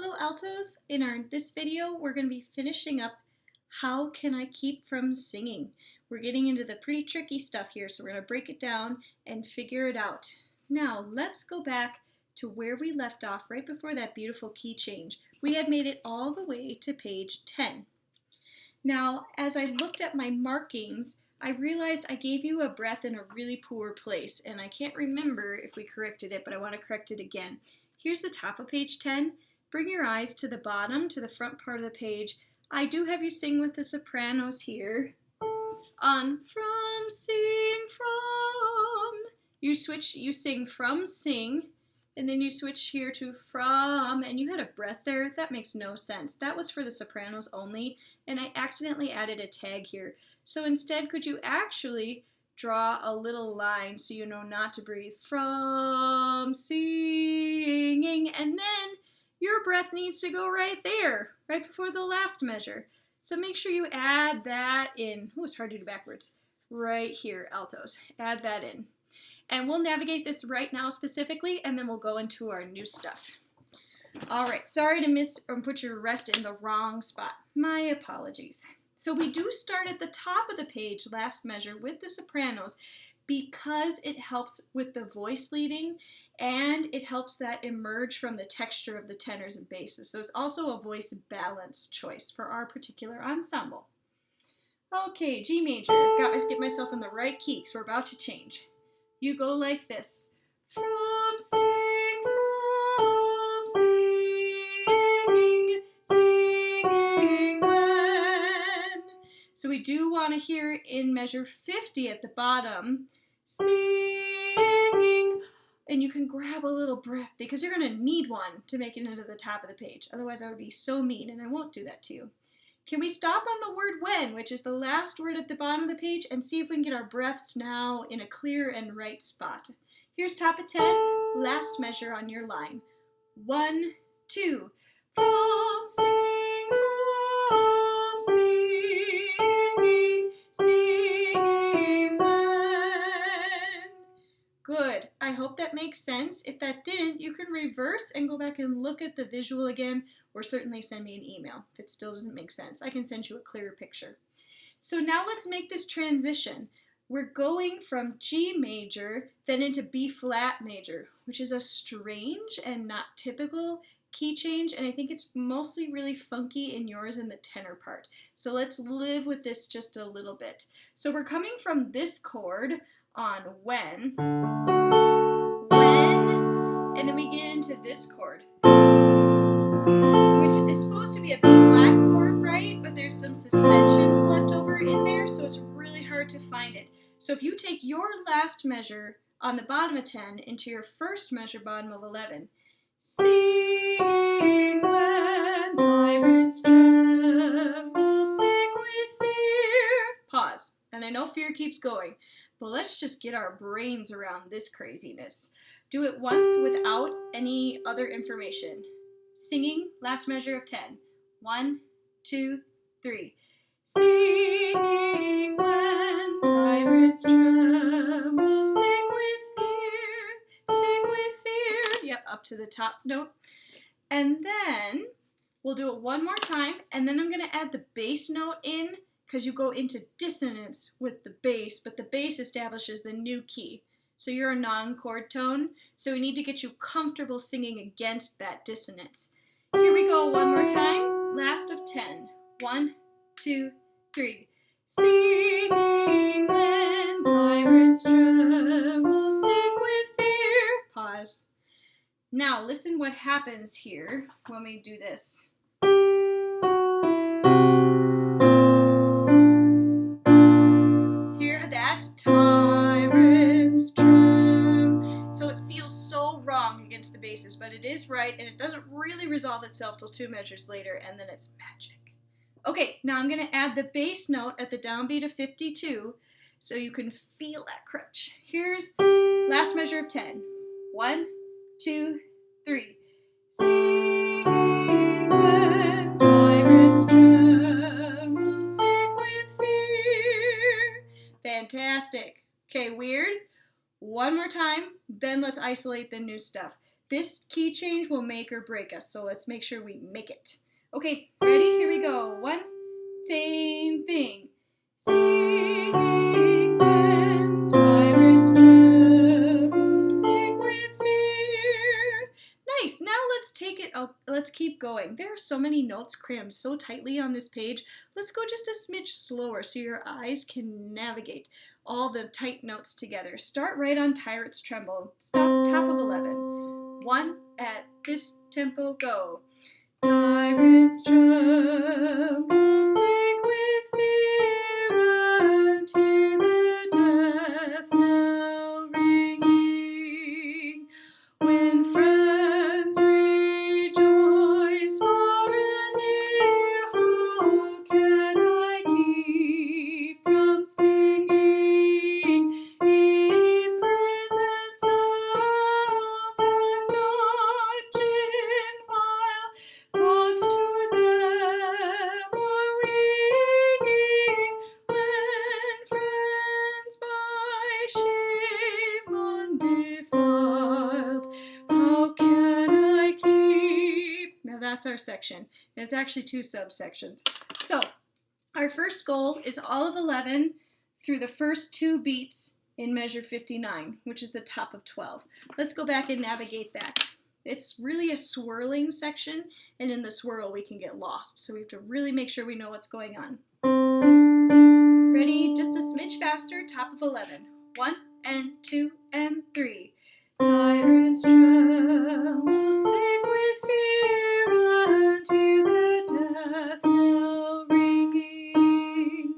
Hello altos, in this video we're going to be finishing up how can I keep from singing. We're getting into the pretty tricky stuff here, so we're going to break it down and figure it out. Now let's go back to where we left off right before that beautiful key change. We had made it all the way to page 10. Now as I looked at my markings, I realized I gave you a breath in a really poor place, and I can't remember if we corrected it, but I want to correct it again. Here's the top of page 10. Bring your eyes to the bottom, to the front part of the page. I do have you sing with the sopranos here. On from, sing from. You sing from, sing, and then you switch here to from, and you had a breath there. That makes no sense. That was for the sopranos only, and I accidentally added a tag here. So instead, could you actually draw a little line so you know not to breathe from, singing, and then your breath needs to go right there, right before the last measure. So make sure you add that in. Oh, it's hard to do backwards. Right here, altos. Add that in. And we'll navigate this right now specifically, and then we'll go into our new stuff. All right, sorry to miss or put your rest in the wrong spot. My apologies. So we do start at the top of the page, last measure, with the sopranos because it helps with the voice leading and it helps that emerge from the texture of the tenors and basses. So it's also a voice balance choice for our particular ensemble. Okay, G major. Got to get myself in the right key because we're about to change. You go like this. From, singing, singing when. So we do want to hear in measure 50 at the bottom, singing. And you can grab a little breath because you're going to need one to make it into the top of the page. Otherwise, I would be so mean, and I won't do that to you. Can we stop on the word when, which is the last word at the bottom of the page, and see if we can get our breaths now in a clear and right spot? Here's top of 10, last measure on your line. 1, 2, from, sing, singing when. Good. I hope that makes sense. If that didn't, you can reverse and go back and look at the visual again, or certainly send me an email if it still doesn't make sense. I can send you a clearer picture. So now let's make this transition. We're going from G major, then into B flat major, which is a strange and not typical key change, and I think it's mostly really funky in yours in the tenor part. So let's live with this just a little bit. So we're coming from this chord on when, and then we get into this chord, which is supposed to be a B flat chord, right? But there's some suspensions left over in there, so it's really hard to find it. So if you take your last measure on the bottom of 10 into your first measure bottom of 11, sing when tyrants tremble, sick with fear. Pause. And I know fear keeps going, but let's just get our brains around this craziness. Do it once without any other information. Singing, last measure of 10. 1, 2, 3. Singing when tyrants tremble, sick with fear. Yep, up to the top note. And then we'll do it one more time, and then I'm going to add the bass note in because you go into dissonance with the bass, but the bass establishes the new key. So you're a non-chord tone, so we need to get you comfortable singing against that dissonance. Here we go one more time, last of 10. 1, 2, 3. Singing when tyrants tremble, sick with fear. Pause. Now listen what happens here when we do this. Hear that? Tyrants tremble. So it feels so wrong against the basses, but it is right, and it doesn't really resolve itself till 2 measures later, and then it's magic. Okay, now I'm going to add the bass note at the downbeat of 52 so you can feel that crunch. Here's last measure of 10. 1, 2, 3. Singing when tyrants tremble, sick with fear. Fantastic. Okay, weird. One more time, then let's isolate the new stuff. This key change will make or break us, so let's make sure we make it. Okay, ready? Here we go. One, same thing. Singing when tyrants tremble, sick with fear. Nice. Now let's take it up. Let's keep going. There are so many notes crammed so tightly on this page. Let's go just a smidge slower so your eyes can navigate all the tight notes together. Start right on tyrants tremble. Stop top of 11. 1 at this tempo, go. Tyrants tremble, sick with fear, unto the death knell ringing. When friends rejoice far and near, how can I keep from singing? Imprisoned cells and dungeon vile, thoughts to them are winging, when friends by shame undefiled, how can I keep? Now that's our section. There's actually 2 subsections. So our first goal is all of 11 through the first 2 beats in measure 59, which is the top of 12. Let's go back and navigate that. It's really a swirling section, and in the swirl we can get lost, so we have to really make sure we know what's going on. Ready? Just a smidge faster, top of 11. 1 and 2 and 3. Tyrants tremble, sick with fear, unto the death knell ringing.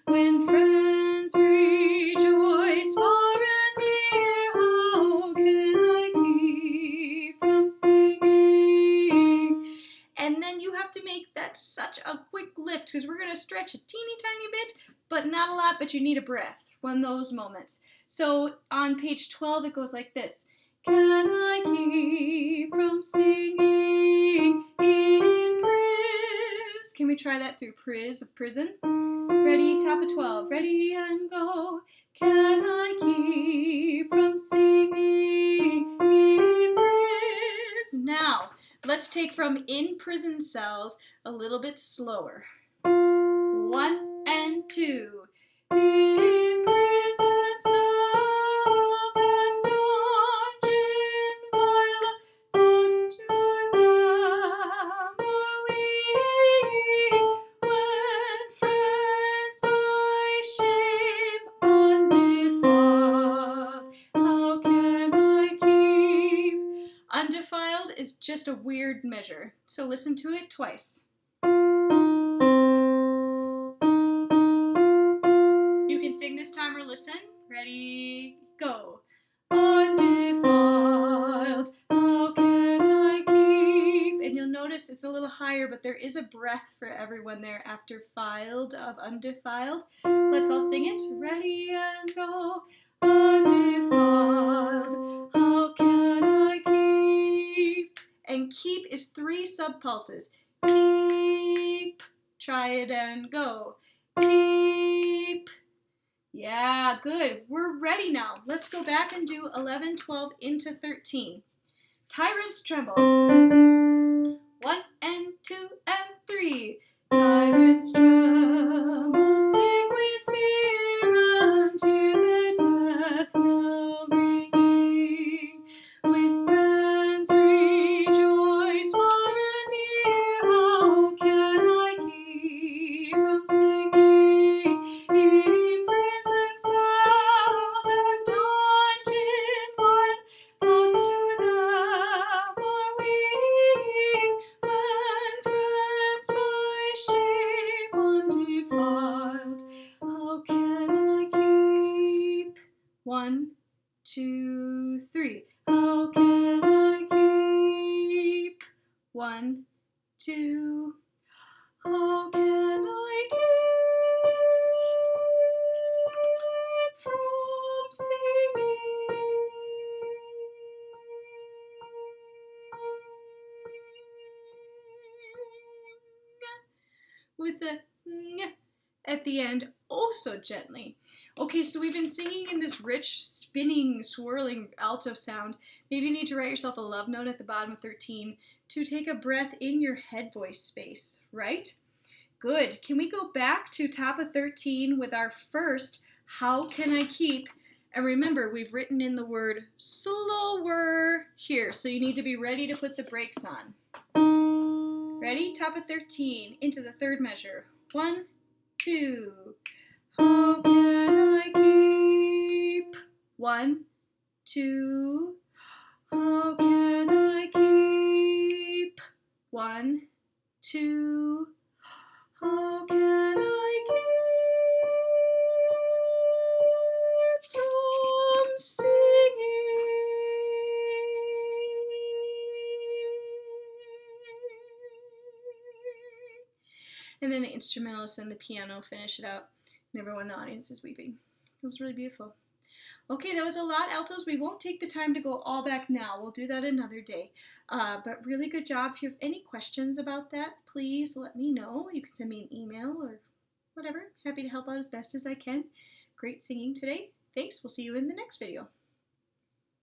When friends rejoice far and near, how can I keep from singing? And then you have to make that such a quick lift, because we're going to stretch a teeny tiny bit, but not a lot, but you need a breath. One of those moments. So on page 12 it goes like this. Can I keep from singing in pris? Can we try that through prison? Ready, top of 12. Ready and go. Can I keep from singing in pris? Now, let's take from in prison cells a little bit slower. 1 and 2. In prison cells and dungeon vile, thoughts to them are winging, when friends by shame undefiled, how can I keep? Undefiled is just a weird measure, so listen to it twice. You can sing this time or listen. Ready, go. Undefiled, how can I keep? And you'll notice it's a little higher, but there is a breath for everyone there after filed of undefiled. Let's all sing it. Ready and go. Undefiled, how can I keep? And keep is 3 subpulses. Keep. Try it and go. Keep. Yeah, good. We're ready now. Let's go back and do 11, 12 into 13. Tyrants tremble. 1 and 2 and 3. Tyrants tremble, sick with fear, unto the death knell ringing. With friends rejoice far and near, how can I keep from singing? In prison cells and dungeon vile, thoughts to them are winging, when friends by shame undefiled, how can I keep? 1, 2, 3. How can I keep? 1, 2. How can I keep from singing? With the ng at the end, oh so gently. Okay, so we've been singing in this rich, spinning, swirling alto sound. Maybe you need to write yourself a love note at the bottom of 13 to take a breath in your head voice space, right? Good. Can we go back to top of 13 with our first how can I keep? And remember, we've written in the word slower here, so you need to be ready to put the brakes on. Ready? Top of 13 into the third measure. 1, 2. How can I keep? 1, 2. How can I keep? 1, 2. How can I keep from singing? And then the instrumentalist and the piano finish it out, and everyone in the audience is weeping. It was really beautiful. Okay, that was a lot, altos. We won't take the time to go all back now. We'll do that another day. But really good job. If you have any questions about that, please let me know. You can send me an email or whatever. Happy to help out as best as I can. Great singing today. Thanks. We'll see you in the next video.